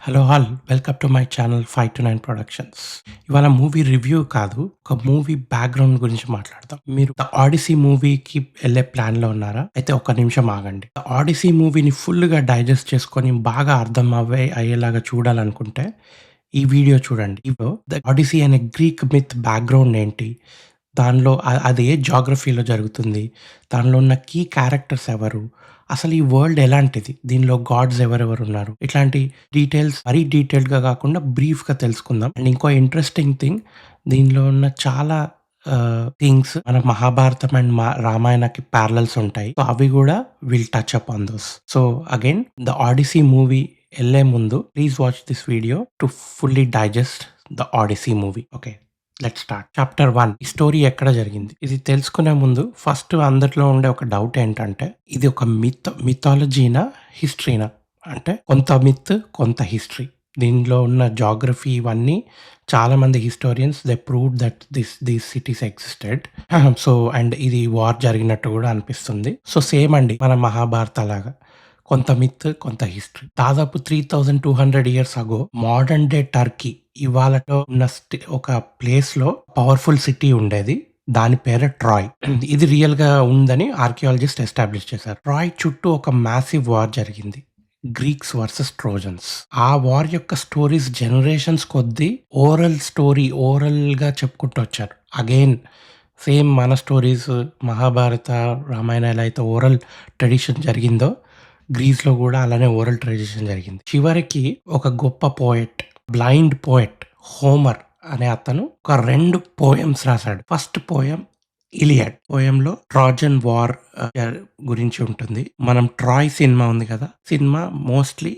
Hello all welcome to my channel 5-9 productions. ఇవాళ movie review కాదు, ఒక మూవీ బ్యాక్‌గ్రౌండ్ గురించి మాట్లాడదాం. మీరు 'ద ఆడిసీ' మూవీకి ఎళ్ళే ప్లాన్‌లో ఉన్నారా? అయితే ఒక్క నిమిషం ఆగండి. 'ద ఆడిసీ' మూవీని ఫుల్‌గా డైజెస్ట్ చేసుకొని బాగా అయ్యేలాగా చూడాలనుకుంటే ఈ వీడియో చూడండి. 'ద ఆడిసీ' అనే గ్రీక్ మిత్ బ్యాక్‌గ్రౌండ్ ఏంటి? దానిలో అది ఏ జాగ్రఫీలో జరుగుతుంది? దానిలో ఉన్న కీ క్యారెక్టర్స్ ఎవరు? అసలు ఈ వరల్డ్ ఎలాంటిది? దీనిలో గాడ్స్ ఎవరెవరున్నారు? ఇట్లాంటి డీటెయిల్స్ మరీ డీటెయిల్డ్‌గా గాకుండా బ్రీఫ్‌గా తెలుసుకుందాం. అండ్ ఇంకో ఇంట్రెస్టింగ్ థింగ్, దీనిలో ఉన్న చాలా థింగ్స్ మన మహాభారతం అండ్ రామాయణకి ప్యారలల్స్ ఉంటాయి. సో, అవి గూడా touch up on those. So, again 'the Odyssey' movie ఎళ్ళే ముందు please watch this video to fully digest 'the Odyssey' movie. Okay. Let's start. Chapter 1 ఈ స్టోరీ ఎక్కడ జరిగింది? ఇది తెలుసుకునే ముందు ఫస్ట్ అందరిలో ఉండే ఒక డౌట్ ఏంటంటే, ఇది ఒక మిథాలజీనా? హిస్టరీనా? అంటే కొంత మిత్, కొంత హిస్టరీ. దీనిలో ఉన్న జాగ్రఫీ ఇవన్నీ చాలామంది historians they proved that these cities existed. So, and ఇది వార్ జరిగినట్టు గూడా అనిపిస్తుంది. సో, సేమ్ అండి మన మహాభారత లాగా. కొంత మిత్, కొంత హిస్టరీ. దాదాపు 3200 years ago modern day Turkey ఇవాళలో ఉన్న ఒక ప్లేస్‌లో పవర్‌ఫుల్ సిటీ ఉండేది. దాని పేరే ట్రాయ్. ఇది రియల్‌గా ఉందని ఆర్కియాలజిస్ట్ ఎస్టాబ్లిష్ చేశారు. ట్రాయ్ చుట్టూ ఒక మాసివ్ వార్ జరిగింది. Greeks versus Trojans. ఆ వార్ యొక్క స్టోరీస్ జనరేషన్స్ కొద్దీ ఓరల్‌గా చెప్పుకుంటూ వచ్చారు. అగైన్ సేమ్ మన స్టోరీస్ మహాభారత, రామాయణ ఎలా అయితే ఓరల్ ట్రెడిషన్ జరిగిందో గ్రీస్‌లో గూడా అలానే ఓరల్ ట్రెడిషన్ జరిగింది. చివరికి ఒక గొప్ప బ్లైండ్ పోయెట్ హోమర్ అనే అతను ఒక 2 పోయెమ్స్ రాసాడు. First poem 'Iliad'. పోయెమ్‌లో ట్రోజన్ వార్ గురించి ఉంటుంది. మనం 'ట్రాయ్' సినిమా ఉంది కదా! Cinema mostly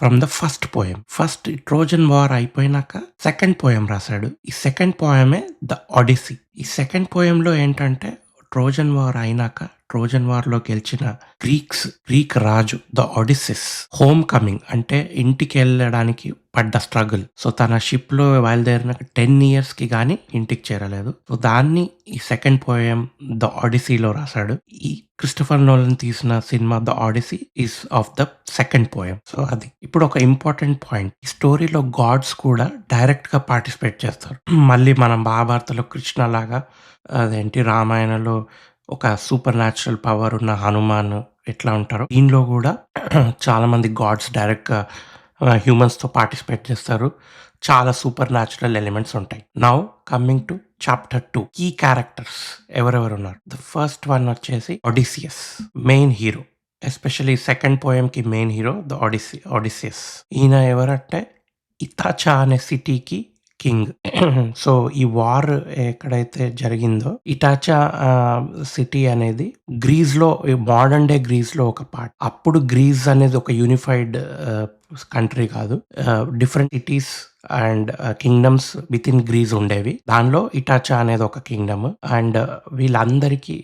from the first poem. First Trojan war అయిపోయినాక సెకండ్ పోయెమ్ రాసాడు. ఈ సెకండ్ పోయమే 'ద ఆడిసీ'. ఈ సెకండ్ పోయెమ్‌లో ఏంటంటే ట్రోజన్ వార్ అయినాక ట్రోజన్ వార్‌లో గెలిచిన గ్రీక్ రాజు ద ఒడిసిస్ హోమ్ కమింగ్ అంటే ఇంటికెళ్ళడానికి పడ్డ స్ట్రగుల్. సో, తన షిప్‌లో బయలుదేరినాక 10 ఇయర్స్‌కి గాని ఇంటికి చేరలేదు. సో, దాన్ని ఈ సెకండ్ పోయెమ్ 'ద ఆడిసీ'లో రాసాడు. ఈ క్రిస్టోఫర్ నోలన్ తీసిన cinema 'the Odyssey' is of the second poem. So, అది. ఇప్పుడు ఒక ఇంపార్టెంట్ పాయింట్. ఈ స్టోరీలో గాడ్స్ కూడా డైరెక్ట్‌గా పార్టిసిపేట్ చేస్తారు. మళ్ళీ మనం మహాభారతంలో కృష్ణ లాగా అదేంటి రామాయణంలో ఒక సూపర్ న్యాచురల్ పవర్ ఉన్న హనుమాన్ ఎట్లా ఉంటారో దీనిలో గూడా చాలామంది గాడ్స్ డైరెక్ట్‌గా హ్యూమన్స్‌తో పార్టిసిపేట్ చేస్తారు. చాలా సూపర్ న్యాచురల్ ఎలిమెంట్స్ ఉంటాయి. Now coming to chapter 2 key characters ఎవరెవరున్నారు? ద ఫస్ట్ వన్ వచ్చేసి Odysseus main hero. Especially second పోయెమ్‌కి మెయిన్ హీరో ఒడిసియస్. ఈయన ఎవరంటే ఇథాచా అనే సిటీకి కింగ్. సో, ఈ వార్ ఎక్కడైతే జరిగిందో ఇటాచా సిటీ అనేది గ్రీస్‌లో మోడర్న్ డే గ్రీస్‌లో ఒక పార్ట్. అప్పుడు గ్రీస్ అనేది ఒక యూనిఫైడ్ కంట్రీ కాదు. Different cities and kingdoms within Greece ఉండేవి. దానిలో ఇటాచా అనేది ఒక కింగ్డమ్. అండ్ వీళ్ళందరికీ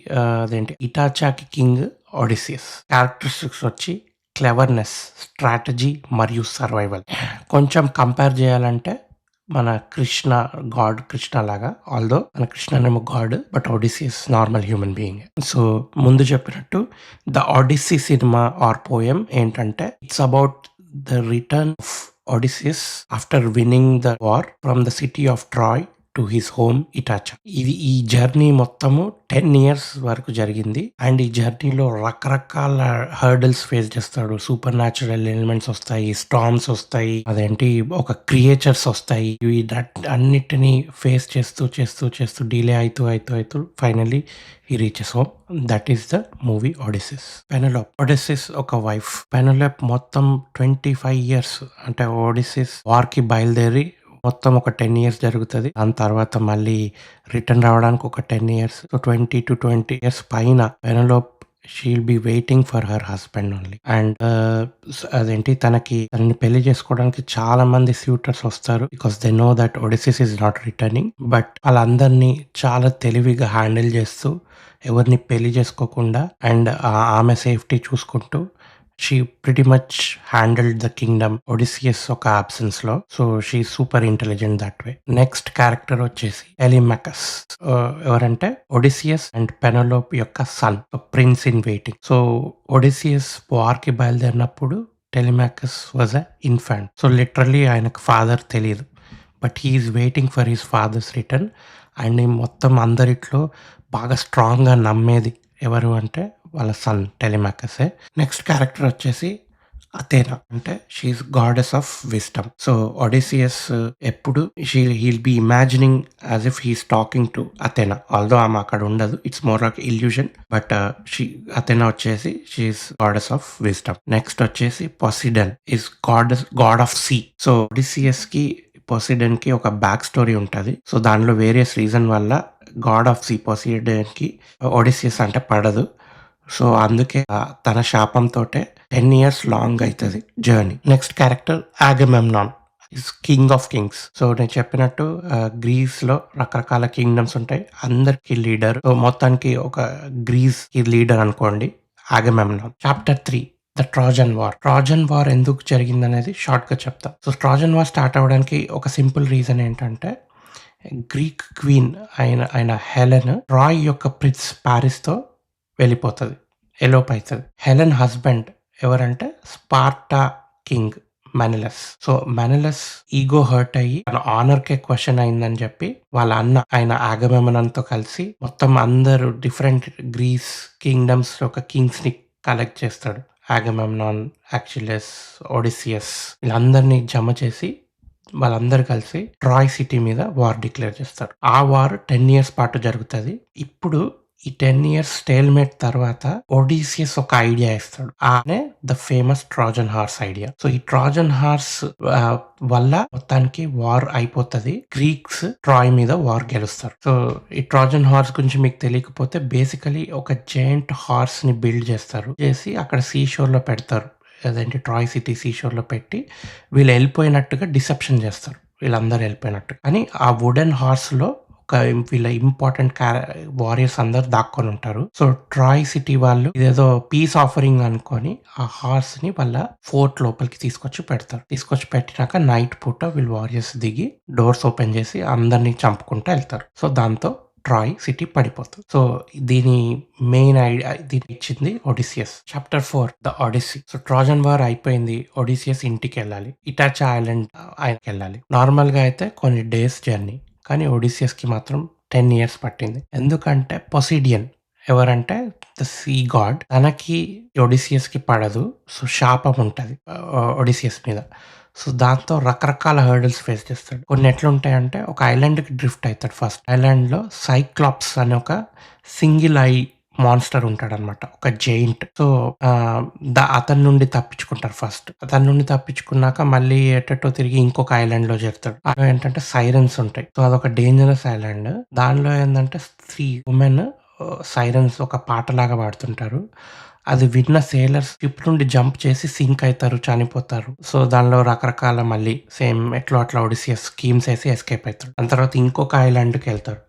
ఇటాచాకి కింగ్ ఒడిసియస్. క్యారెక్టరిస్టిక్స్ వచ్చి క్లెవర్‌నెస్, స్ట్రాటజీ మరియు సర్వైవల్. కొంచెం కంపేర్ చేయాలంటే మన కృష్ణ లాగా. ఆల్‌దో మన కృష్ణనేమో god, but Odysseus normal human being. So, ముందు చెప్పినట్టు 'the Odyssey' cinema or poem ఏంటంటే it's about the return of Odysseus after winning the war from the city of Troy to his home Ithaca. ఈ journey మొత్తము 10 years వరకు జరిగింది. And ఈ జర్నీలో రకరకాల హర్డల్స్ ఫేస్ చేస్తాడు. సూపర్ న్యాచురల్ ఎలిమెంట్స్ వస్తాయి, స్టార్మ్స్ వస్తాయి, ఒక క్రియేచర్స్ వస్తాయి. అన్నిటిని ఫేస్ చేస్తూ డిలే అయితూ finally he reaches home. That is the movie Odysseus. Odysseus ఒక వైఫ్. పెనెలోప్ మొత్తం 25 ఇయర్స్ అంటే ఒడిసిస్ వార్‌కి బయలుదేరి మొత్తం ఒక 10 ఇయర్స్ జరుగుతది. దాని తర్వాత మళ్ళీ రిటర్న్ రావడానికి ఒక 10 ఇయర్స్. సో, 20 ఇయర్స్ పైన Penelope she will be waiting for her husband only. And తనని పెళ్లి చేసుకోవడానికి చాలా మంది సూటర్స్ వస్తారు. Because they know that Odysseus is not returning. But వాళ్ళందరినీ చాలా తెలివిగా హ్యాండిల్ చేస్తూ ఎవరిని పెళ్లి చేసుకోకుండా అండ్ ఆమె సేఫ్టీ చూసుకుంటూ she pretty much handled the kingdom Odysseus ఒక అబ్సెన్స్‌లో. So, she super intelligent that way. Next character వచ్చేసి టెలిమాకస్. ఎవరంటే ఒడిసియస్ అండ్ పెనెలోప్ యొక్క son, prince in waiting. So, Odysseus వార్‌కి బయలుదేరినప్పుడు Telemachus was a infant. So, literally ఆయనకు father తెలీదు. But he is waiting for his father's return. And ఈ మొత్తం అందరిట్లో బాగా స్ట్రాంగ్‌గా నమ్మేది ఎవరు అంటే వాళ్ళ సన్ టెలిమాకసే. నెక్స్ట్ క్యారెక్టర్ వచ్చేసి అథేనా. అంటే she is goddess of wisdom. So, Odysseus ఎప్పుడు he'll be imagining as if he is talking to Athena. Although ఆమె అక్కడ ఉండదు. It's more like illusion. But Athena వచ్చేసి she is goddess of wisdom. Next వచ్చేసి Poseidon is god of sea. So, ఒడిసియస్‌కి పొసిడన్‌కి ఒక back story ఉంటది. So, దానిలో వేరియస్ రీజన్ వల్ల గాడ్ ఆఫ్ సీ పొసిడన్‌కి ఒడిసియస్ అంటే పడదు. సో, అందుకే తన శాపంతోటే 10 ఇయర్స్ లాంగ్ అయితది journey. Next character Agamemnon is king of kings. So, నేను చెప్పినట్టు గ్రీస్‌లో రకరకాల కింగ్డమ్స్ ఉంటాయి. అందరికి లీడర్. సో, మొత్తానికి ఒక గ్రీస్‌కి లీడర్ అనుకోండి Agamemnon. Chapter 3 the Trojan war. Trojan war ఎందుకు జరిగిందనేది షార్ట్‌గా చెప్తా. సో, ట్రోజన్ వార్ స్టార్ట్ అవ్వడానికి ఒక సింపుల్ రీజన్ ఏంటంటే గ్రీక్ క్వీన్ అయిన హెలెన్ ట్రాయ్ యొక్క ప్రిన్స్ పారిస్‌తో వెళ్ళిపోతది. ఎలోప్ అయితది. హెలెన్ హస్బెండ్ ఎవరంటే Sparta king Menelaus. So, Menelaus ego hurt అయ్యి తన ఆనర్‌కే క్వెషన్ అయిందని చెప్పి వాళ్ళ అన్న ఆయన అగమెమ్నాన్‌తో కలిసి మొత్తం అందరూ డిఫరెంట్ గ్రీస్ కింగ్డమ్స్ యొక్క కింగ్స్‌ని కలెక్ట్ చేస్తాడు. అగమెమ్నాన్, అక్చిలస్, ఒడిసియస్ వీళ్ళందరినీ జమ చేసి వాళ్ళందరూ కలిసి ట్రాయ్ సిటీ మీద వార్ డిక్లేర్ చేస్తారు. ఆ వార్ 10 ఇయర్స్ పాటు జరుగుతది. ఇప్పుడు ఈ 10 ఇయర్స్ స్టేల్‌మేట్ తర్వాత ఒడిసియస్ ఒక ఐడియా ఇస్తాడు. ఆనే the famous Trojan horse idea. So, ఈ ట్రోజన్ హార్స్ వల్ల మొత్తానికి వార్ అయిపోతది. గ్రీక్స్ ట్రాయ్ మీద వార్ గెలుస్తారు. సో, ఈ ట్రోజన్ హార్స్ గురించి మీకు తెలియకపోతే బేసికలీ ఒక జెయింట్ హార్స్‌ని బిల్డ్ చేస్తారు. చేసి అక్కడ సీ షోర్‌లో పెడతారు. అదేంటి ట్రాయ్ సిటీ సీ షోర్‌లో పెట్టి వీళ్ళు వెళ్ళిపోయినట్టుగా డిసెప్షన్ చేస్తారు. వీళ్ళందరూ వెళ్ళిపోయినట్టు. కానీ ఆ వుడెన్ హార్స్‌లో వీళ్ళ ఇంపార్టెంట్ వారియర్స్ అందరూ దాక్కొని ఉంటారు. సో, ట్రాయ్ సిటీ వాళ్ళు ఇదేదో పీస్ ఆఫరింగ్ అనుకొని ఆ హార్స్ ని వాళ్ళ ఫోర్ట్ లోపలికి తీసుకొచ్చి పెడతారు. తీసుకొచ్చి పెట్టినాక నైట్ పూట వీళ్ళు వారియర్స్ దిగి డోర్స్ ఓపెన్ చేసి అందరినీ చంపుకుంటూ వెళ్తారు. సో, దాంతో ట్రాయ్ సిటీ పడిపోతుంది. సో, దీని మెయిన్ ఐడియా దీన్ని ఇచ్చింది Odysseus. Chapter 4 the Odyssey. So, Trojan war అయిపోయింది. ఒడిసియస్ ఇంటికి వెళ్ళాలి. ఇటాచా ఐలాండ్ ఆయనకి వెళ్ళాలి. నార్మల్ గా అయితే కొన్ని డేస్ జర్నీ. కానీ ఒడిసియస్‌కి మాత్రం 10 ఇయర్స్ పట్టింది. ఎందుకంటే పొసిడియన్ ఎవరంటే ద సీ గాడ్. తనకి ఒడిసియస్‌కి పడదు. సో, శాపం ఉంటది ఒడిసియస్ మీద. సో, దాంతో రకరకాల హర్డిల్స్ ఫేస్ చేస్తాడు. కొన్ని ఎట్లుంటాయంటే ఒక ఐలాండ్‌కి డ్రిఫ్ట్ అయితాడు ఫస్ట్. ఐలాండ్‌లో సైక్లాప్స్ అనే ఒక సింగిల్ ఐ మాన్స్టర్ ఉంటాడనమాట. ఒక జెయింట్. సో, అతని నుండి తప్పించుకుంటారు ఫస్ట్. అతని నుండి తప్పించుకున్నాక మళ్ళీ ఎటెటో తిరిగి ఇంకొక ఐలాండ్‌లో చేరుతాడు. అక్కడ ఏంటంటే సైరన్స్ ఉంటాయి. సో, అదొక డేంజరస్ ఐలాండ్. దానిలో ఏందంటే వుమెన్ సైరన్స్ ఒక పాటలాగా పాడుతుంటారు. అది విన్న సేలర్స్ షిప్ నుండి జంప్ చేసి సింక్ అయితారు, చనిపోతారు. సో, దానిలో రకరకాల మళ్ళీ సేమ్ ఎట్లో అట్లా ఒడిసియస్ స్కీమ్స్ ఏసి ఎస్కేప్ అయితాడు. దాని తర్వాత ఇంకొక ఐలాండ్‌కెళ్తారు.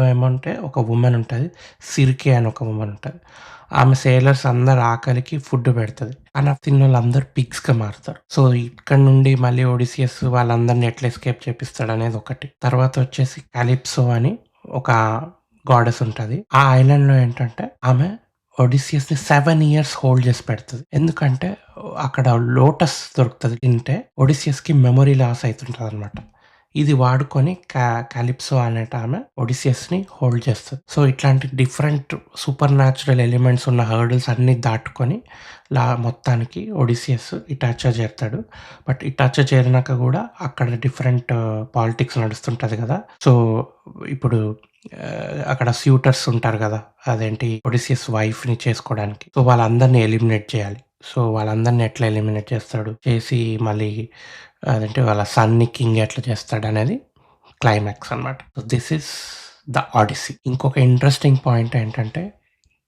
ఏమంటే ఒక వుమెన్ ఉంటది. సిర్కే అని ఒక వుమెన్ ఉంటది. ఆమె సేలర్స్ అందరు ఆకలికి ఫుడ్ పెడతది. కానీ తిన్నోళ్ళందరూ పిగ్స్‌గా మారుతారు. సో, ఇక్కడ నుండి మళ్ళీ ఒడిసియస్ వాళ్ళందరిని ఎట్లా ఎస్కేప్ చేపిస్తాడనేది ఒకటి. తర్వాత వచ్చేసి కాలిప్సో అని ఒక గాడెస్ ఉంటది. ఆ ఐలాండ్‌లో ఏంటంటే ఆమె ఒడిసియస్‌ని 7 ఇయర్స్ హోల్డ్ చేసి పెడతది. ఎందుకంటే అక్కడ లోటస్ దొరుకుతది తింటే ఒడిసియస్‌కి మెమరీ లాస్ అయితుంటదనమాట. ఇది వాడుకొని కాలిప్సో అనేటామె ఒడిసియస్‌ని హోల్డ్ చేస్తది. సో, ఇట్లాంటి డిఫరెంట్ సూపర్ న్యాచురల్ ఎలిమెంట్స్ ఉన్న హర్డిల్స్ అన్నీ దాటుకొని మొత్తానికి ఒడిసియస్ ఇటాచా చేరుతాడు. బట్ ఇటాచా చేరినాక కూడా అక్కడ డిఫరెంట్ పాలిటిక్స్ నడుస్తుంటది కదా! సో, ఇప్పుడు అక్కడ స్యూటర్స్ ఉంటారు కదా! అదేంటి ఒడిసియస్ వైఫ్‌ని చేసుకోవడానికి. సో, వాళ్ళందరిని ఎలిమినేట్ చేయాలి. సో, వాళ్ళందరిని ఎట్లా ఎలిమినేట్ చేస్తాడు? చేసి మళ్ళీ అదేంటి వాళ్ళ సన్‌ని కింగ్ ఎట్లా చేస్తాడనేది క్లైమాక్స్ అనమాట. So, this is the Odyssey. ఇంకొక ఇంట్రెస్టింగ్ పాయింట్ ఏంటంటే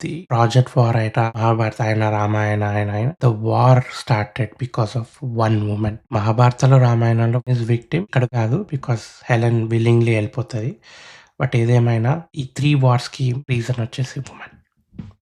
ది ప్రాజెక్ట్ వార్ అయినా, మహాభారత అయినా, రామాయణ అయినా the war started because of one woman. మహాభారతంలో, రామాయణంలో ఈస్ విక్టిమ్. ఇక్కడ కాదు బికాస్ హెలెన్ విల్లింగ్‌లీ వెళ్ళిపోతది. బట్ ఏదేమైనా ఈ 3 వార్స్‌కి రీజన్ వచ్చేసి వుమెన్.